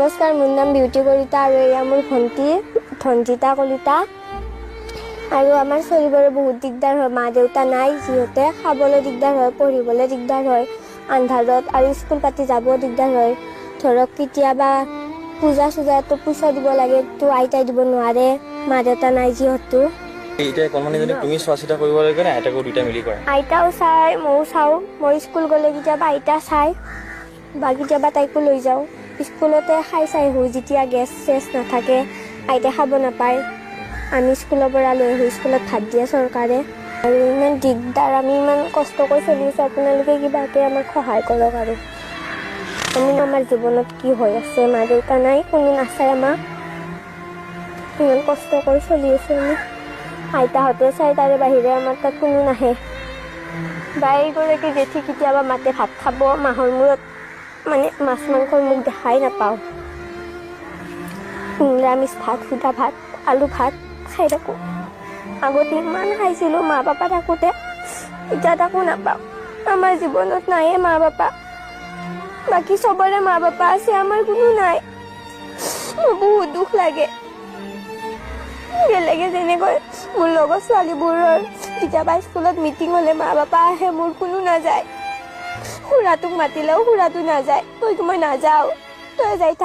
নমস্কাৰ, মোৰ নাম বিউটি কলিতা আৰু এয়া মোৰ ভণ্টি ধনজিতা কলিতা। আৰু আমাৰ চলিবলৈ বহুত দিগদাৰ হয়, মা দেউতা নাই যিহেতু খাবলৈ দিগদাৰ হয়, পঢ়িবলৈ দিগদাৰ হয়, আন্ধাৰত আৰু স্কুল পাতি যাব দিগদাৰ হয়। ধৰক কেতিয়াবা পূজা চূজাতো পইচা দিব লাগে, তো আইতাই দিব নোৱাৰে, মা দেউতা নাই যিহেতু। এতিয়া কণমানিজনী তুমি চোৱা চিতা কৰিব লাগে নে আইতাকো দুইটা মিলি কৰে? আইতাও চাই, ময়ো চাওঁ। মই স্কুল গ'লে কেতিয়াবা আইতা চাই বা কেতিয়াবা তাইকো লৈ যাওঁ। স্কুলতে খাই চাই আহোঁ, যেতিয়া গেছ চেছ নাথাকে, আইতাই খাব নাপায়, আমি স্কুলৰ পৰা লৈ আহোঁ, স্কুলত ভাত দিয়ে চৰকাৰে। আৰু ইমান দিগদাৰ, আমি ইমান কষ্ট কৰি চলি আছোঁ, আপোনালোকে কিবাকৈ আমাক সহায় কৰক। আৰু আমি আমাৰ জীৱনত কি হৈ আছে, মা দেউতা নাই, কোনো নাচায় আমাক, ইমান কষ্ট কৰি চলি আছোঁ আমি। আইতাহঁতে চাই, তাৰে বাহিৰে আমাৰ তাত কোনো নাহে। বা এইগৰাকী জেঠি কেতিয়াবা মাতে ভাত খাব, মাহৰ মূৰত মানে মাছ মাংসৰ মুখ দেখাই নাপাওঁ। নিৰামিষ ভাত, সুদা ভাত, আলু ভাত খাই থাকোঁ। আগতে ইমান খাইছিলোঁ মা পাপা থাকোঁতে, এতিয়া তাকো নাপাওঁ। আমাৰ জীৱনত নাইয়ে মা পাপা, বাকী চবৰে মা পাপা আছে, আমাৰ কোনো নাই। মোৰ বহুত দুখ লাগে। বেলেগে যেনেকৈ মোৰ লগৰ ছোৱালীবোৰৰ কেতিয়াবা স্কুলত মিটিং হ'লে মা পাপা আহে, মোৰ কোনো নাযায়। খুৰাটোক মাতিলেও খুৰাটো নাযায়, তইতো মই নাযাওঁ, তই যাই থাক।